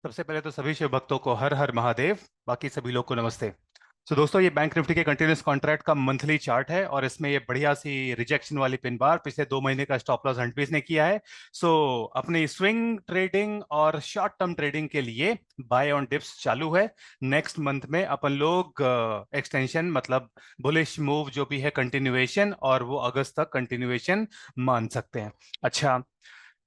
सबसे पहले तो सभी शिव भक्तों को हर हर महादेव। बाकी सभी लोग को नमस्ते। तो दोस्तों, ये बैंक निफ्टी के कंटिन्यूस कॉन्ट्रैक्ट का मंथली चार्ट है और इसमें ये बढ़िया सी रिजेक्शन वाली पिन बार पिछले 2 महीने का स्टॉप लॉस हंट भी इसने किया है। सो अपनी स्विंग ट्रेडिंग और शॉर्ट टर्म ट्रेडिंग के लिए बाय ऑन डिप्स चालू है। नेक्स्ट मंथ में अपन लोग एक्सटेंशन मतलब बुलिश मूव जो भी है कंटिन्यूएशन, और वो अगस्त तक कंटिन्यूएशन मान सकते हैं। अच्छा,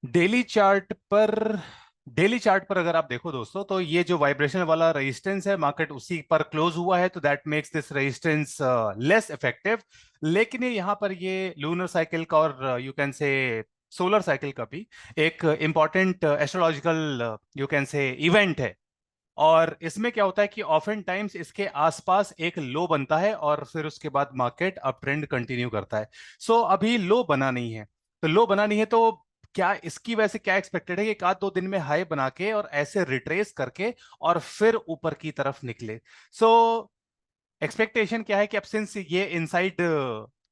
डेली चार्ट पर डेली चार्ट पर अगर आप देखो दोस्तों, तो ये जो वाइब्रेशन वाला रेजिस्टेंस है, मार्केट उसी पर क्लोज हुआ है, तो that makes this resistance less effective. लेकिन ये यहाँ पर ये लूनर साइकिल का और you can say solar cycle का भी एक important astrological you can say event है। और इसमें क्या होता है कि ऑफन टाइम्स इसके आसपास एक लो बनता है और फिर उसके बाद मार्केट अप ट्रेंड कंटिन्यू करता है। सो अभी लो बना नहीं है, तो लो बना नहीं है तो क्या इसकी वजह से क्या एक्सपेक्टेड है कि एक आध दो दिन में हाई बना के और ऐसे रिट्रेस करके और फिर ऊपर की तरफ निकले। सो एक्सपेक्टेशन क्या है कि अब सिंस ये इनसाइड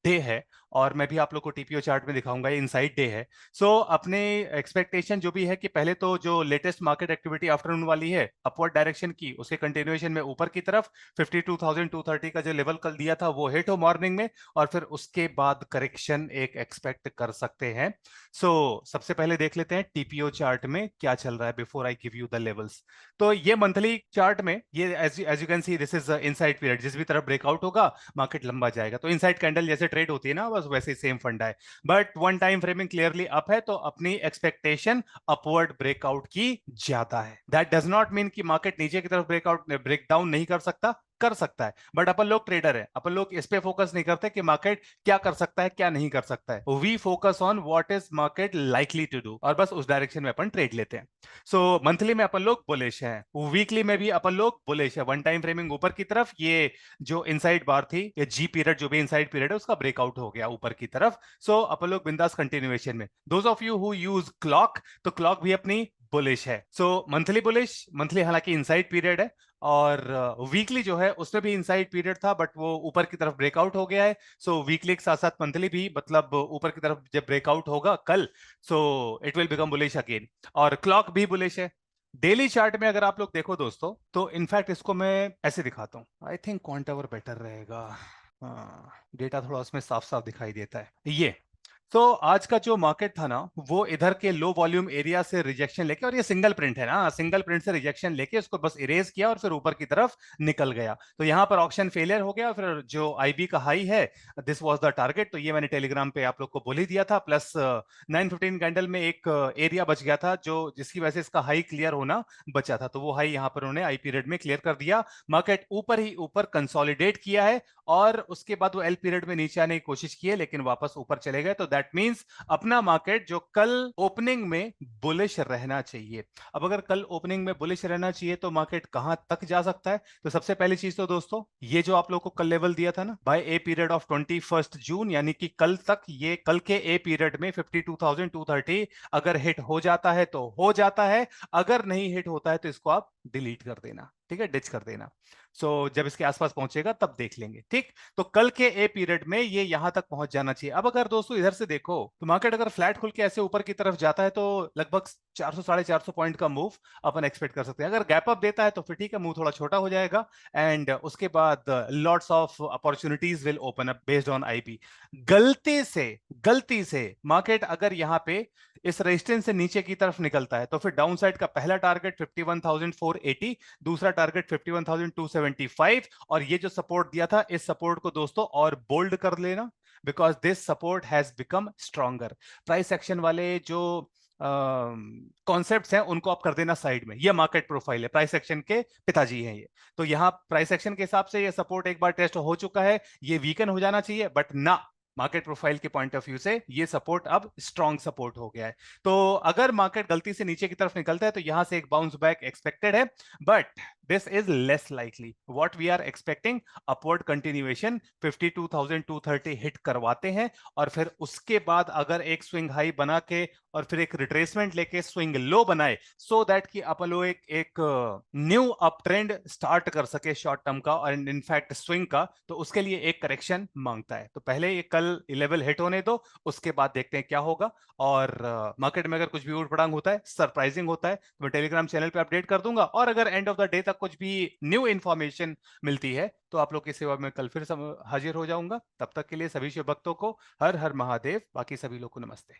डे है, और मैं भी आप लोग को टीपीओ चार्ट में दिखाऊंगा, ये इनसाइड डे है। सो अपने एक्सपेक्टेशन जो भी है कि पहले तो जो लेटेस्ट मार्केट एक्टिविटी आफ्टरनून वाली है अपवर्ड डायरेक्शन की, उसके कंटिन्यूएशन में ऊपर की तरफ 52,230 का जो लेवल कल दिया था वो हिट हो मॉर्निंग में, और फिर उसके बाद करेक्शन एक एक्सपेक्ट कर सकते हैं। सबसे पहले देख लेते हैं टीपीओ चार्ट में क्या चल रहा है before I give you the levels. तो ये मंथली चार्ट में ये as you can see this is inside period, जिस भी तरफ ब्रेकआउट होगा मार्केट लंबा जाएगा। तो इनसाइड कैंडल जैसे ट्रेड होती है ना, बस वैसे ही सेम फंडा है। But one time framing clearly up है, तो अपनी एक्सपेक्टेशन अपवर्ड ब्रेकआउट की ज्यादा है। दैट डज नॉट मीन कि मार्केट नीचे की तरफ ब्रेकआउट ब्रेक डाउन नहीं कर सकता, कर सकता है। बट अपन लोग ट्रेडर है, अपन लोग इस पे फोकस नहीं करते कि मार्केट क्या कर सकता है क्या नहीं कर सकता है। We focus on what is market likely to do, और बस उस डायरेक्शन में अपन ट्रेड लेते हैं। मंथली में अपन लोग बुलिश हैं, वीकली में भी अपन लोग बुलिश है। वन टाइम फ्रेमिंग ऊपर की तरफ, ये जो इनसाइड बार थी, ये जी पीरियड जो भी इनसाइड पीरियड है उसका ब्रेकआउट हो गया ऊपर की तरफ। अपन लोग बिंदास कंटिन्यूएशन में। Those of you who use clock, तो क्लॉक भी अपनी बुलिश है। मंथली बुलिश, मंथली हालांकि इनसाइड पीरियड है, और वीकली जो है उसमें भी इनसाइड पीरियड था बट वो ऊपर की तरफ ब्रेकआउट हो गया है। वीकली के साथ साथ मंथली भी, मतलब ऊपर की तरफ जब ब्रेकआउट होगा कल, it will become bullish again. और क्लॉक भी बुलिश है। डेली चार्ट में अगर आप लोग देखो दोस्तों, तो इनफैक्ट इसको मैं ऐसे दिखाता हूं, I think quant hour better रहेगा। हाँ, डेटा थोड़ा उसमें साफ साफ दिखाई देता है ये। आज का जो मार्केट था ना, वो इधर के लो वॉल्यूम एरिया से रिजेक्शन लेके, और ये सिंगल प्रिंट है ना, सिंगल प्रिंट से रिजेक्शन लेके उसको बस इरेज किया और फिर ऊपर की तरफ निकल गया। तो यहां पर ऑक्शन फेलियर हो गया। फिर जो आईबी का हाई है, दिस वाज द टारगेट, तो ये मैंने टेलीग्राम पे आप लोग को बोल ही दिया था। प्लस 9:15 कैंडल में एक एरिया बच गया था जो जिसकी वजह से इसका हाई क्लियर होना बचा था, तो वो हाई यहां पर उन्होंने आई पीरियड में क्लियर कर दिया। मार्केट ऊपर ही ऊपर कंसोलिडेट किया है, और उसके बाद वो एल पीरियड में नीचे आने की कोशिश की है लेकिन वापस ऊपर चले गए। तो दैट मींस अपना मार्केट जो कल ओपनिंग में बुलिश रहना चाहिए। अब अगर कल ओपनिंग में बुलिश रहना चाहिए तो मार्केट कहां तक जा सकता है? तो सबसे पहली चीज तो दोस्तों, ये जो आप लोग को कल लेवल दिया था ना, बाय ए पीरियड ऑफ 21 जून, यानी कि कल तक, ये कल के ए पीरियड में 52,230 अगर हिट हो जाता है तो हो जाता है, अगर नहीं हिट होता है तो इसको आप डिलीट कर देना, ठीक है, डिच कर देना। जब इसके आसपास पहुंचेगा तब देख लेंगे, ठीक। तो कल के ए पीरियड में ये यहां तक पहुंच जाना चाहिए। अब अगर दोस्तों इधर से देखो, तो मार्केट अगर फ्लैट खुल के ऐसे ऊपर की तरफ जाता है तो लगभग 400 450 पॉइंट का मूव अपन एक्सपेक्ट कर सकते हैं। अगर गैप अप देता है तो फिर ठीक है, मूव थोड़ा छोटा हो जाएगा, एंड उसके बाद lots of opportunities will open up based on IP. गलती से मार्केट अगर यहां पे इस रेजिस्टेंस से नीचे की तरफ निकलता है, तो फिर डाउन साइड का पहला टारगेट 51,480, दूसरा टारगेट 51,275, और ये जो सपोर्ट दिया था, इस सपोर्ट को दोस्तों और बोल्ड कर लेना, because this support has become stronger. Price action वाले जो कॉन्सेप्ट्स हैं उनको आप कर देना साइड में। ये मार्केट प्रोफाइल है, प्राइस एक्शन के पिताजी हैं ये। तो यहां प्राइस एक्शन के हिसाब से ये सपोर्ट एक बार टेस्ट हो चुका है, ये वीकन हो जाना चाहिए, बट ना, मार्केट प्रोफाइल के पॉइंट ऑफ व्यू से ये सपोर्ट अब स्ट्रॉन्ग सपोर्ट हो गया है। तो अगर मार्केट गलती से नीचे की तरफ निकलता है तो यहां से एक बाउंस बैक एक्सपेक्टेड है। But this is less likely. What we are expecting, upward continuation 52,230 hit करवाते हैं, और फिर उसके बाद अगर एक स्विंग हाई बना के और फिर एक रिट्रेसमेंट लेके स्विंग लो बनाए, सो दैट कि अपन लोग एक न्यू अप ट्रेंड स्टार्ट कर सके शॉर्ट टर्म का और इनफैक्ट स्विंग का, तो उसके लिए एक करेक्शन मांगता है. तो पहले ये कल लेवल हिट होने दो, उसके बाद देखते हैं क्या होगा. और मार्केट में अगर कुछ भी उठ पटांग होता है, सरप्राइजिंग होता है, तो मैं टेलीग्राम चैनल पे अपडेट कर दूंगा. और अगर एंड ऑफ द डे तक कुछ भी न्यू इन्फॉर्मेशन मिलती है तो आप लोग की सेवा में कल फिर हाजिर हो जाऊंगा. तब तक के लिए सभी शिव भक्तों को हर हर महादेव, बाकी सभी लोग को नमस्ते.